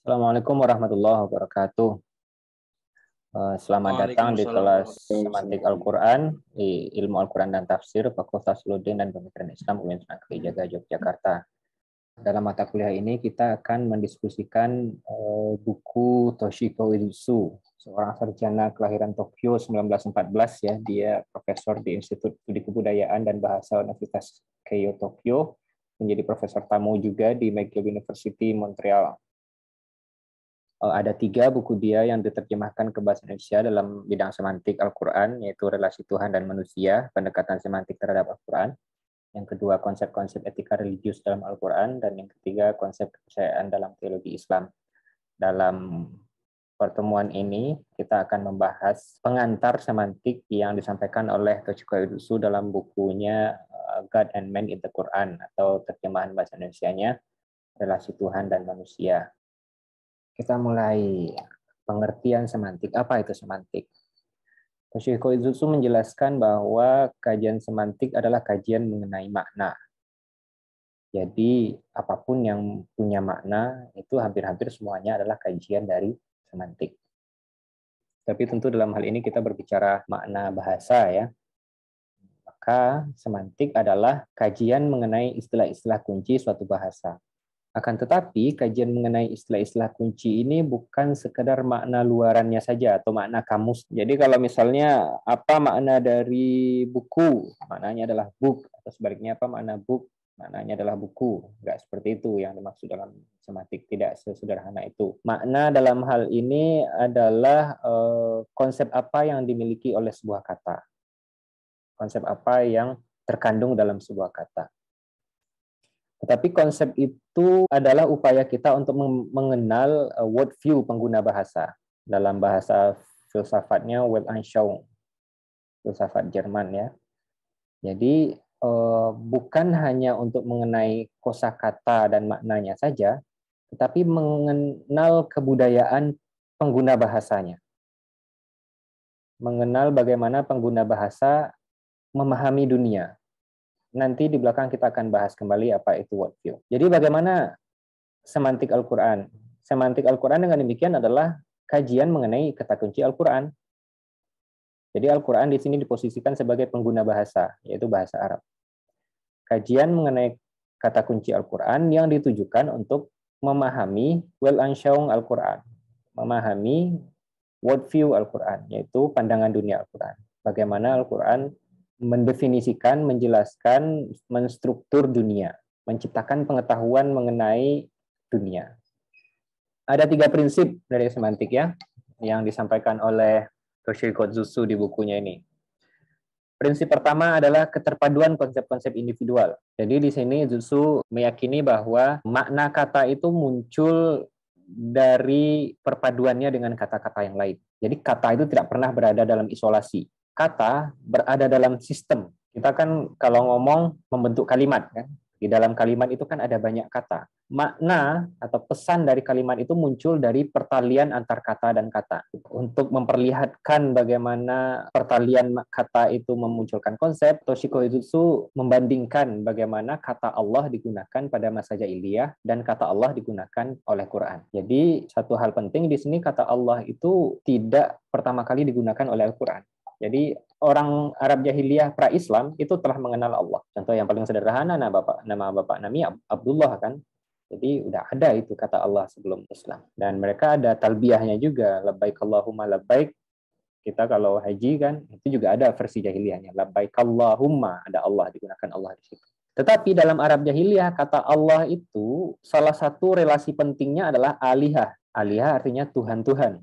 Assalamualaikum warahmatullahi wabarakatuh. Selamat datang di Waalaikumsalam kelas warahmatullahi Semantik wabarakatuh. Al-Quran di Ilmu Al-Quran dan Tafsir Fakultas Uludin dan Pemikiran Islam UIN Sunan Kalijaga Yogyakarta. Dalam mata kuliah ini kita akan mendiskusikan buku Toshiko Izuzu, seorang sarjana kelahiran Tokyo 1914 ya. Dia profesor di Institut Studi Kebudayaan dan Bahasa Universitas Keio Tokyo, menjadi profesor tamu juga di McGill University Montreal. Ada 3 buku dia yang diterjemahkan ke bahasa Indonesia dalam bidang semantik Al-Quran, yaitu relasi Tuhan dan manusia, pendekatan semantik terhadap Al-Quran. Yang kedua, konsep-konsep etika religius dalam Al-Quran. Dan yang ketiga, konsep kepercayaan dalam teologi Islam. Dalam pertemuan ini, kita akan membahas pengantar semantik yang disampaikan oleh Toshiko Izuzu dalam bukunya God and Man in the Quran, atau terjemahan bahasa Indonesianya, relasi Tuhan dan manusia. Kita mulai pengertian semantik. Apa itu semantik? Toshiko Izuzu menjelaskan bahwa kajian semantik adalah kajian mengenai makna. Jadi apapun yang punya makna itu hampir-hampir semuanya adalah kajian dari semantik. Tapi tentu dalam hal ini kita berbicara makna bahasa ya. Maka semantik adalah kajian mengenai istilah-istilah kunci suatu bahasa. Akan tetapi, kajian mengenai istilah-istilah kunci ini bukan sekedar makna luarannya saja atau makna kamus. Jadi kalau misalnya apa makna dari buku, maknanya adalah book, atau sebaliknya apa makna book, maknanya adalah buku. Enggak seperti itu yang dimaksud dalam semantik, tidak sesederhana itu. Makna dalam hal ini adalah konsep apa yang dimiliki oleh sebuah kata. Konsep apa yang terkandung dalam sebuah kata. Tetapi konsep itu adalah upaya kita untuk mengenal worldview pengguna bahasa. Dalam bahasa filsafatnya Weltanschauung, filsafat Jerman ya. Jadi bukan hanya untuk mengenai kosakata dan maknanya saja, tetapi mengenal kebudayaan pengguna bahasanya. Mengenal bagaimana pengguna bahasa memahami dunia. Nanti di belakang kita akan bahas kembali apa itu worldview. Jadi bagaimana semantik Al-Quran? Semantik Al-Quran dengan demikian adalah kajian mengenai kata kunci Al-Quran. Jadi Al-Quran di sini diposisikan sebagai pengguna bahasa, yaitu bahasa Arab. Kajian mengenai kata kunci Al-Quran yang ditujukan untuk memahami Weltanschauung Al-Quran, memahami worldview Al-Quran, yaitu pandangan dunia Al-Quran. Bagaimana Al-Quran mendefinisikan, menjelaskan, menstruktur dunia, menciptakan pengetahuan mengenai dunia. Ada 3 prinsip dari semantik ya, yang disampaikan oleh Toshiko Izuzu di bukunya ini. Prinsip pertama adalah keterpaduan konsep-konsep individual. Jadi di sini Izuzu meyakini bahwa makna kata itu muncul dari perpaduannya dengan kata-kata yang lain. Jadi kata itu tidak pernah berada dalam isolasi. Kata berada dalam sistem. Kita kan kalau ngomong membentuk kalimat kan. Di dalam kalimat itu kan ada banyak kata. Makna atau pesan dari kalimat itu muncul dari pertalian antar kata dan kata. Untuk memperlihatkan bagaimana pertalian kata itu memunculkan konsep, Toshiko Izuzu membandingkan bagaimana kata Allah digunakan pada masa jahiliyah dan kata Allah digunakan oleh Quran. Jadi satu hal penting di sini, kata Allah itu tidak pertama kali digunakan oleh Al-Quran. Jadi orang Arab jahiliyah pra-Islam itu telah mengenal Allah. Contoh yang paling sederhana, nama bapak Nami Abdullah kan. Jadi udah ada itu kata Allah sebelum Islam. Dan mereka ada talbiyahnya juga, labbaik Allahumma labbaik. Kita kalau haji kan itu juga ada versi jahiliyahnya, labbaik Allahumma, ada Allah, digunakan Allah di situ. Tetapi dalam Arab jahiliyah kata Allah itu salah satu relasi pentingnya adalah alihah. Alihah artinya Tuhan-Tuhan.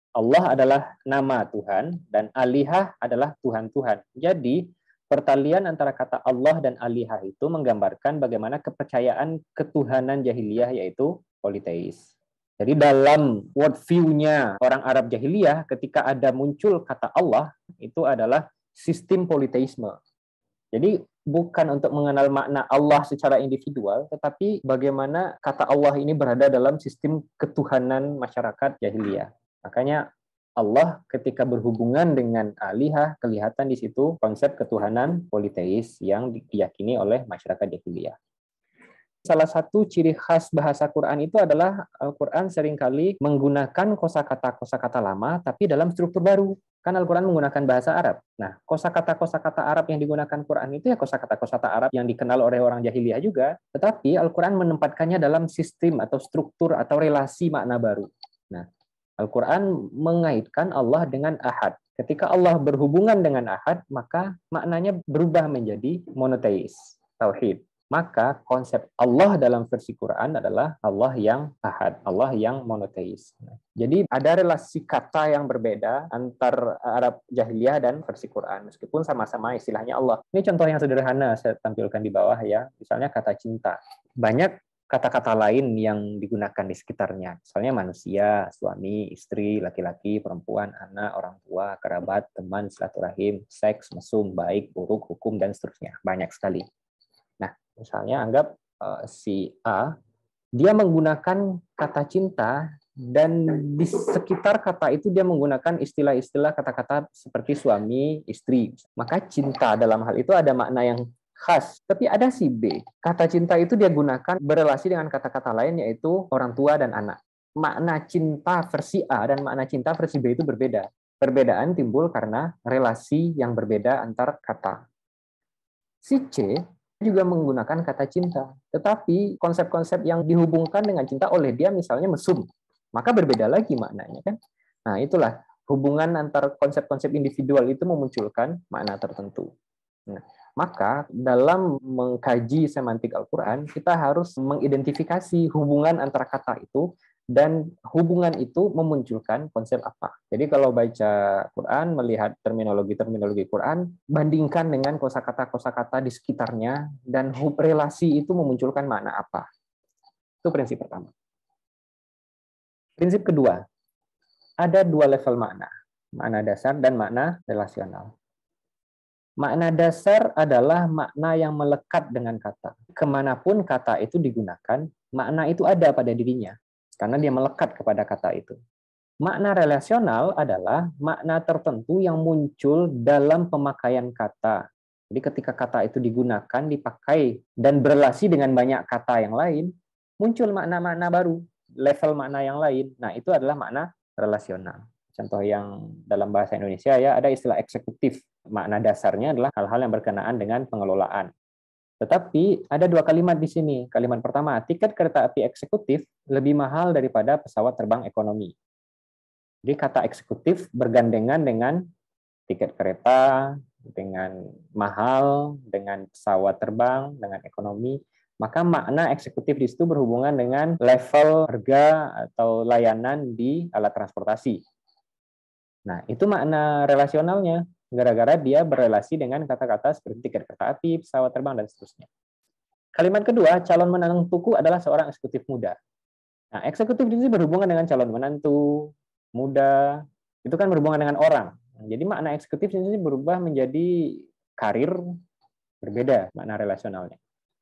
Allah adalah nama Tuhan dan alihah adalah Tuhan-Tuhan. Jadi pertalian antara kata Allah dan alihah itu menggambarkan bagaimana kepercayaan ketuhanan jahiliyah, yaitu politeis. Jadi dalam worldview-nya orang Arab jahiliyah, ketika ada muncul kata Allah, itu adalah sistem politeisme. Jadi bukan untuk mengenal makna Allah secara individual, tetapi bagaimana kata Allah ini berada dalam sistem ketuhanan masyarakat jahiliyah. Makanya Allah ketika berhubungan dengan alihah, kelihatan di situ konsep ketuhanan politeis yang diyakini oleh masyarakat jahiliyah. Salah satu ciri khas bahasa Quran itu adalah Al-Quran seringkali menggunakan kosakata lama tapi dalam struktur baru. Kan Al-Quran menggunakan bahasa Arab. Nah, kosakata Arab yang digunakan Quran itu ya kosakata Arab yang dikenal oleh orang jahiliyah juga, tetapi Al-Quran menempatkannya dalam sistem atau struktur atau relasi makna baru. Nah, Al-Quran mengaitkan Allah dengan Ahad. Ketika Allah berhubungan dengan Ahad, maka maknanya berubah menjadi monoteis, tauhid. Maka konsep Allah dalam versi Quran adalah Allah yang ahad, Allah yang monoteis. Jadi ada relasi kata yang berbeda antar Arab jahiliyah dan versi Quran, meskipun sama-sama istilahnya Allah. Ini contoh yang sederhana saya tampilkan di bawah ya, misalnya kata cinta. Banyak kata-kata lain yang digunakan di sekitarnya, misalnya manusia, suami, istri, laki-laki, perempuan, anak, orang tua, kerabat, teman, silaturahim, seks, mesum, baik, buruk, hukum, dan seterusnya. Banyak sekali. Misalnya anggap si A, dia menggunakan kata cinta dan di sekitar kata itu dia menggunakan istilah-istilah kata-kata seperti suami, istri. Maka cinta dalam hal itu ada makna yang khas. Tapi ada si B, kata cinta itu dia gunakan berelasi dengan kata-kata lain yaitu orang tua dan anak. Makna cinta versi A dan makna cinta versi B itu berbeda. Perbedaan timbul karena relasi yang berbeda antar kata. Si C juga menggunakan kata cinta. Tetapi konsep-konsep yang dihubungkan dengan cinta oleh dia misalnya mesum, maka berbeda lagi maknanya kan. Nah, itulah hubungan antara konsep-konsep individual itu memunculkan makna tertentu. Nah, maka dalam mengkaji semantik Al-Quran, kita harus mengidentifikasi hubungan antara kata itu dan hubungan itu memunculkan konsep apa. Jadi kalau baca Quran, melihat terminologi-terminologi Quran, bandingkan dengan kosakata-kosakata di sekitarnya, dan relasi itu memunculkan makna apa. Itu prinsip pertama. Prinsip kedua, ada dua level makna dasar dan makna relasional. Makna dasar adalah makna yang melekat dengan kata. Kemanapun kata itu digunakan, makna itu ada pada dirinya, karena dia melekat kepada kata itu. Makna relasional adalah makna tertentu yang muncul dalam pemakaian kata. Jadi ketika kata itu digunakan, dipakai, dan berelasi dengan banyak kata yang lain, muncul makna-makna baru, level makna yang lain. Nah, itu adalah makna relasional. Contoh yang dalam bahasa Indonesia ya, ada istilah eksekutif. Makna dasarnya adalah hal-hal yang berkenaan dengan pengelolaan. Tetapi ada dua kalimat di sini. Kalimat pertama, tiket kereta api eksekutif lebih mahal daripada pesawat terbang ekonomi. Jadi kata eksekutif bergandengan dengan tiket kereta, dengan mahal, dengan pesawat terbang, dengan ekonomi. Maka makna eksekutif di situ berhubungan dengan level harga atau layanan di alat transportasi. Nah, itu makna relasionalnya. Gara-gara dia berelasi dengan kata-kata seperti tiket kereta api, pesawat terbang, dan seterusnya. Kalimat kedua, calon menantuku adalah seorang eksekutif muda. Nah, eksekutif ini berhubungan dengan calon menantu, muda, itu kan berhubungan dengan orang. Jadi makna eksekutif ini berubah menjadi karir, berbeda makna relasionalnya.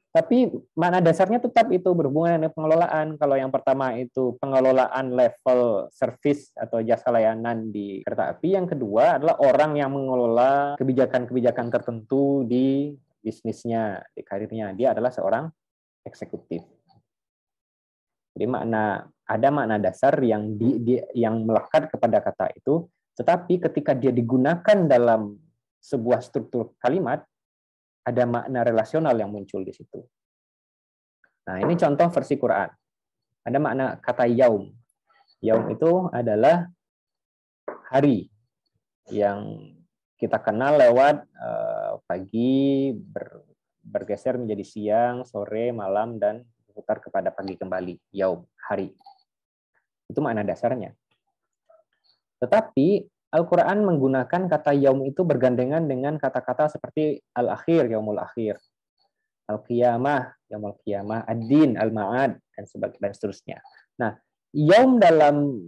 Tapi makna dasarnya tetap itu berhubungan dengan pengelolaan. Kalau yang pertama itu pengelolaan level service atau jasa layanan di kereta api, yang kedua adalah orang yang mengelola kebijakan-kebijakan tertentu di bisnisnya, di karirnya. Dia adalah seorang eksekutif. Jadi ada makna dasar yang yang melekat kepada kata itu, tetapi ketika dia digunakan dalam sebuah struktur kalimat, ada makna relasional yang muncul di situ. Nah, ini contoh versi Quran. Ada makna kata yaum. Yaum itu adalah hari yang kita kenal lewat pagi, bergeser menjadi siang, sore, malam, dan berputar kepada pagi kembali. Yaum, hari. Itu makna dasarnya. Tetapi Al-Quran menggunakan kata yaum itu bergandengan dengan kata-kata seperti al-akhir, yaumul akhir, al-qiyamah, yaumul qiyamah, ad-din, al-ma'ad, dan seterusnya. Nah, yaum dalam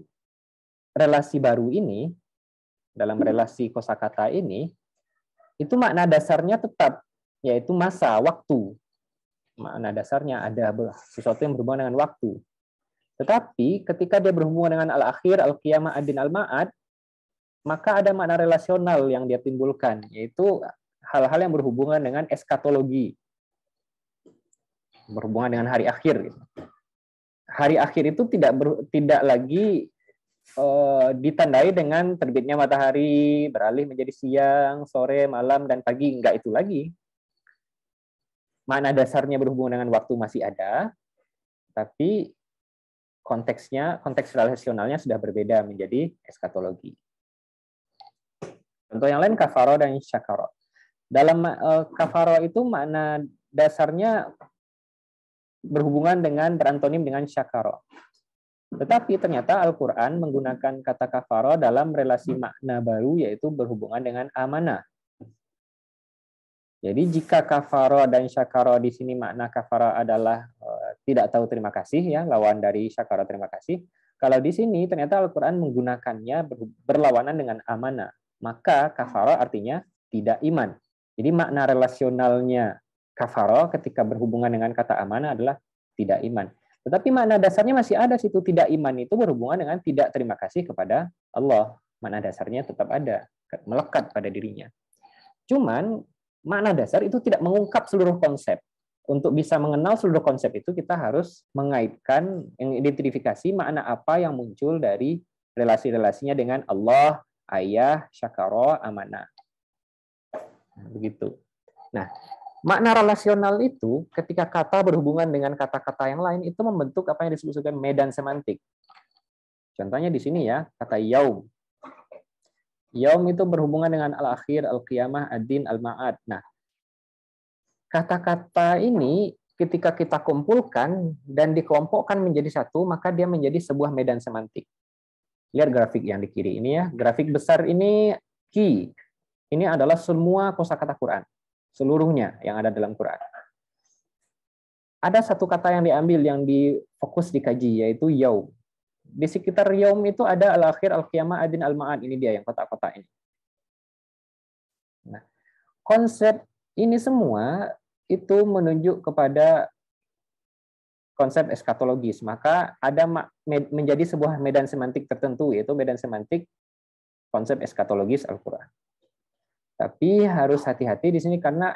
relasi baru ini, dalam relasi kosakata ini, itu makna dasarnya tetap, yaitu masa, waktu. Makna dasarnya ada sesuatu yang berhubungan dengan waktu. Tetapi ketika dia berhubungan dengan al-akhir, al-qiyamah, ad-din, al-ma'ad, maka ada makna relasional yang dia timbulkan, yaitu hal-hal yang berhubungan dengan eskatologi. berhubungan dengan hari akhir. Gitu. Hari akhir itu tidak lagi ditandai dengan terbitnya matahari, beralih menjadi siang, sore, malam, dan pagi. Enggak itu lagi. Makna dasarnya berhubungan dengan waktu masih ada, tapi konteks relasionalnya sudah berbeda menjadi eskatologi. Contoh yang lain kafaro dan syakaro. Dalam kafaro itu makna dasarnya berhubungan dengan berantonim dengan syakaro. Tetapi ternyata Al-Quran menggunakan kata kafaro dalam relasi makna baru, yaitu berhubungan dengan amanah. Jadi jika kafaro dan syakaro di sini makna kafaro adalah tidak tahu terima kasih, ya, lawan dari syakaro terima kasih. Kalau di sini ternyata Al-Quran menggunakannya berlawanan dengan amanah. Maka kafaro artinya tidak iman. Jadi makna relasionalnya kafaro ketika berhubungan dengan kata amanah adalah tidak iman. Tetapi makna dasarnya masih ada situ. Tidak iman itu berhubungan dengan tidak terima kasih kepada Allah. Makna dasarnya tetap ada, melekat pada dirinya. Cuman makna dasar itu tidak mengungkap seluruh konsep. Untuk bisa mengenal seluruh konsep itu kita harus mengaitkan, mengidentifikasi makna apa yang muncul dari relasi-relasinya dengan Allah, ayah, syakaro, amanah. Begitu. Nah, makna relasional itu ketika kata berhubungan dengan kata-kata yang lain itu membentuk apa yang disebut sebagai medan semantik. Contohnya di sini ya, kata yaum. Yaum itu berhubungan dengan al-akhir, al-qiyamah, ad-din, al-ma'ad. Nah, kata-kata ini ketika kita kumpulkan dan dikelompokkan menjadi satu, maka dia menjadi sebuah medan semantik. Lihat grafik yang di kiri ini ya. Grafik besar ini ki. Ini adalah semua kosakata Quran. Seluruhnya yang ada dalam Quran. Ada satu kata yang diambil, yang difokus dikaji, yaitu yaum. Di sekitar yaum itu ada al-akhir, al-qiyamah, ad-din, al-ma'ad. Ini dia yang kotak-kotak ini. Nah, konsep ini semua itu menunjuk kepada konsep eskatologis. Maka ada menjadi sebuah medan semantik tertentu, yaitu medan semantik konsep eskatologis Al-Quran. Tapi harus hati-hati di sini karena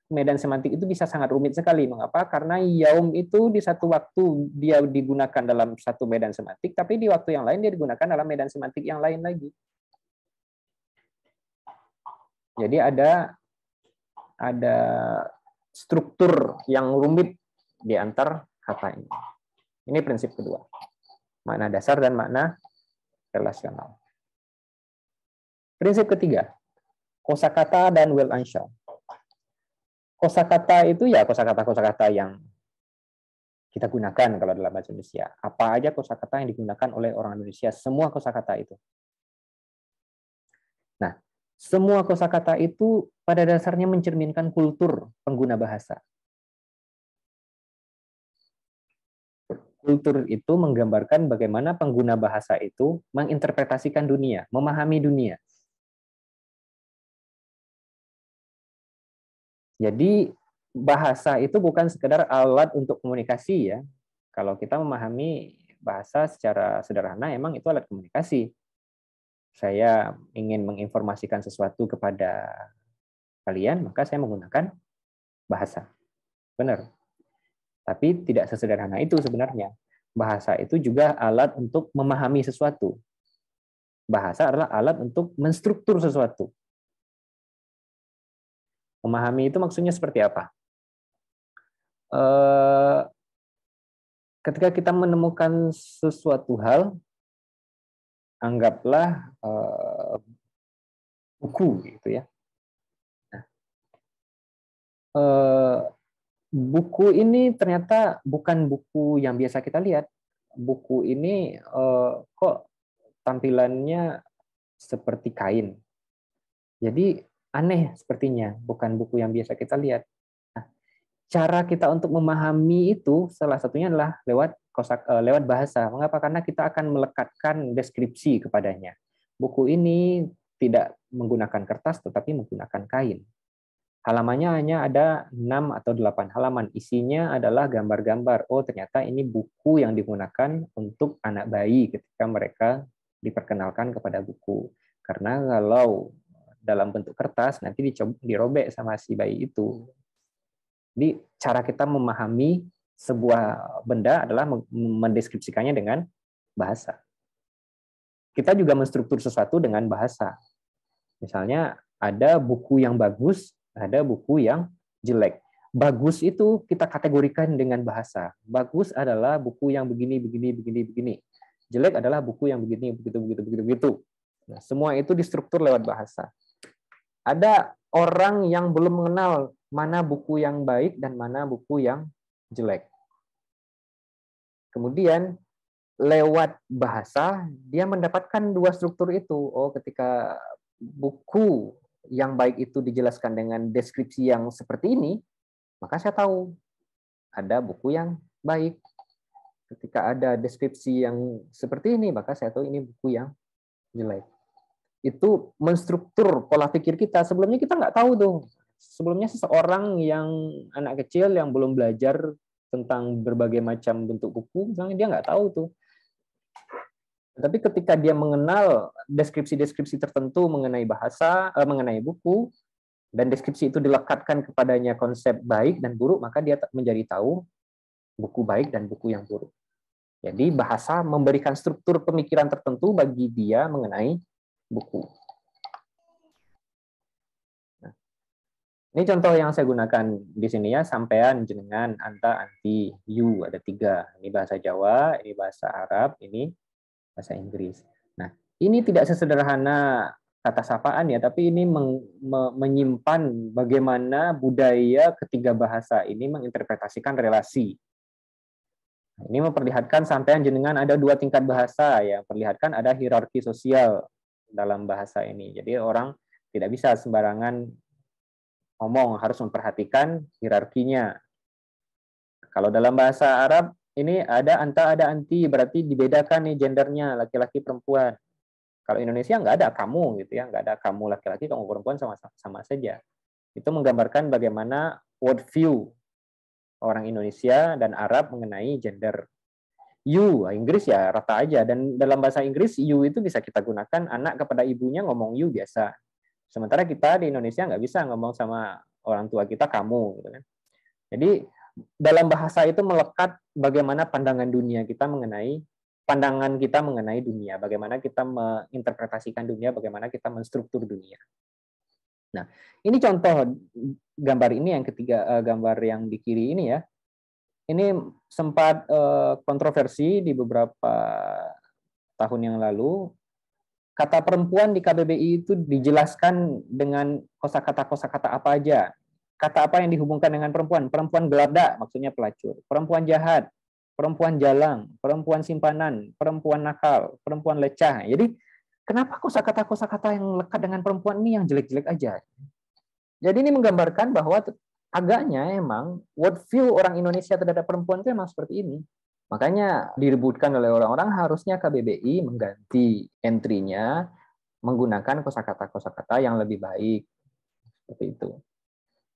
medan semantik itu bisa sangat rumit sekali. Mengapa? Karena yaum itu di satu waktu dia digunakan dalam satu medan semantik, tapi di waktu yang lain dia digunakan dalam medan semantik yang lain lagi. Jadi ada struktur yang rumit di antar kata ini. Ini prinsip kedua. Makna dasar dan makna relasional. Prinsip ketiga, kosakata dan will ansha. Kosakata itu ya kosakata yang kita gunakan kalau dalam bahasa Indonesia. Apa aja kosakata yang digunakan oleh orang Indonesia, semua kosakata itu. Nah, semua kosakata itu pada dasarnya mencerminkan kultur pengguna bahasa. Kultur itu menggambarkan bagaimana pengguna bahasa itu menginterpretasikan dunia, memahami dunia. Jadi bahasa itu bukan sekedar alat untuk komunikasi ya. Kalau kita memahami bahasa secara sederhana, emang itu alat komunikasi. Saya ingin menginformasikan sesuatu kepada kalian, maka saya menggunakan bahasa. Benar. Tapi tidak sesederhana itu sebenarnya. Bahasa itu juga alat untuk memahami sesuatu. Bahasa adalah alat untuk menstruktur sesuatu. Memahami itu maksudnya seperti apa? Ketika kita menemukan sesuatu hal, anggaplah buku, gitu ya. Nah, buku ini ternyata bukan buku yang biasa kita lihat. Buku ini kok tampilannya seperti kain. Jadi aneh sepertinya, bukan buku yang biasa kita lihat. Nah, cara kita untuk memahami itu salah satunya adalah lewat bahasa. Mengapa? Karena kita akan melekatkan deskripsi kepadanya. Buku ini tidak menggunakan kertas, tetapi menggunakan kain. Halamannya hanya ada 6 atau 8 halaman. Isinya adalah gambar-gambar. Oh, ternyata ini buku yang digunakan untuk anak bayi ketika mereka diperkenalkan kepada buku. Karena kalau dalam bentuk kertas, nanti dirobek sama si bayi itu. Jadi cara kita memahami sebuah benda adalah mendeskripsikannya dengan bahasa. Kita juga menstruktur sesuatu dengan bahasa. Misalnya ada buku yang bagus, ada buku yang jelek. Bagus itu kita kategorikan dengan bahasa. Bagus adalah buku yang begini, begini, begini, begini. Jelek adalah buku yang begini, begitu, begitu, begitu, begitu. Nah, semua itu distruktur lewat bahasa. Ada orang yang belum mengenal mana buku yang baik dan mana buku yang jelek. Kemudian lewat bahasa dia mendapatkan dua struktur itu. Oh, ketika buku yang baik itu dijelaskan dengan deskripsi yang seperti ini, maka saya tahu ada buku yang baik. Ketika ada deskripsi yang seperti ini, maka saya tahu ini buku yang jelek. Itu menstruktur pola pikir kita. Sebelumnya kita nggak tahu tuh. Sebelumnya seseorang yang anak kecil yang belum belajar tentang berbagai macam bentuk buku, misalnya dia nggak tahu tuh. Tapi ketika dia mengenal deskripsi-deskripsi tertentu mengenai bahasa, mengenai buku, dan deskripsi itu dilekatkan kepadanya konsep baik dan buruk, maka dia menjadi tahu buku baik dan buku yang buruk. Jadi bahasa memberikan struktur pemikiran tertentu bagi dia mengenai buku. Nah, ini contoh yang saya gunakan di sini ya, sampean, jenengan, anta, anti, you, ada 3. Ini bahasa Jawa, ini bahasa Arab, ini bahasa Inggris. Nah, ini tidak sesederhana kata sapaan ya, tapi ini menyimpan bagaimana budaya ketiga bahasa ini menginterpretasikan relasi. Ini memperlihatkan sampean jenengan ada 2 tingkat bahasa ya, perlihatkan ada hierarki sosial dalam bahasa ini. Jadi orang tidak bisa sembarangan ngomong, harus memperhatikan hierarkinya. Kalau dalam bahasa Arab ini ada anta, ada anti, berarti dibedakan nih gendernya, laki-laki perempuan. Kalau Indonesia nggak ada kamu gitu ya, nggak ada kamu laki-laki, kamu perempuan sama saja. Itu menggambarkan bagaimana world view orang Indonesia dan Arab mengenai gender. You, Inggris ya rata aja, dan dalam bahasa Inggris you itu bisa kita gunakan anak kepada ibunya ngomong you biasa. Sementara kita di Indonesia nggak bisa ngomong sama orang tua kita kamu gitu kan. Jadi dalam bahasa itu melekat bagaimana pandangan dunia kita mengenai pandangan kita mengenai dunia, bagaimana kita menginterpretasikan dunia, bagaimana kita menstruktur dunia. Nah, ini contoh gambar ini yang ketiga, gambar yang di kiri ini ya. Ini sempat kontroversi di beberapa tahun yang lalu. Kata perempuan di KBBI itu dijelaskan dengan kosakata apa aja. Kata apa yang dihubungkan dengan perempuan? Perempuan gelada, maksudnya pelacur. Perempuan jahat, perempuan jalang, perempuan simpanan, perempuan nakal, perempuan lecah. Jadi kenapa kosakata yang lekat dengan perempuan ini yang jelek-jelek aja? Jadi ini menggambarkan bahwa agaknya emang world view orang Indonesia terhadap perempuan itu emang seperti ini. Makanya direbutkan oleh orang-orang harusnya KBBI mengganti entry-nya menggunakan kosakata yang lebih baik. Seperti itu.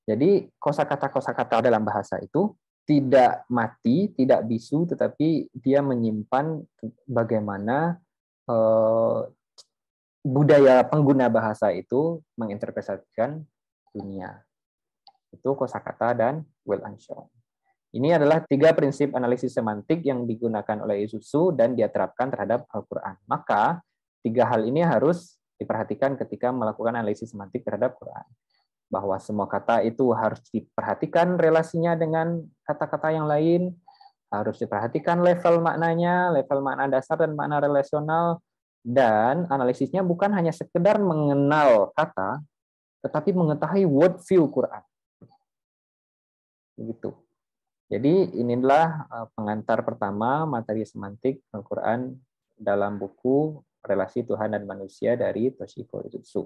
Jadi kosakata dalam bahasa itu tidak mati, tidak bisu, tetapi dia menyimpan bagaimana budaya pengguna bahasa itu menginterpretasikan dunia. Itu kosakata dan well and shown. Ini adalah 3 prinsip analisis semantik yang digunakan oleh Isuzu dan dia terapkan terhadap Al-Quran. Maka 3 hal ini harus diperhatikan ketika melakukan analisis semantik terhadap Quran. Bahwa semua kata itu harus diperhatikan relasinya dengan kata-kata yang lain, harus diperhatikan level maknanya, level makna dasar dan makna relasional, dan analisisnya bukan hanya sekedar mengenal kata, tetapi mengetahui word view Quran. Begitu. Jadi inilah pengantar pertama materi semantik Al-Quran dalam buku Relasi Tuhan dan Manusia dari Toshiko Isuzu.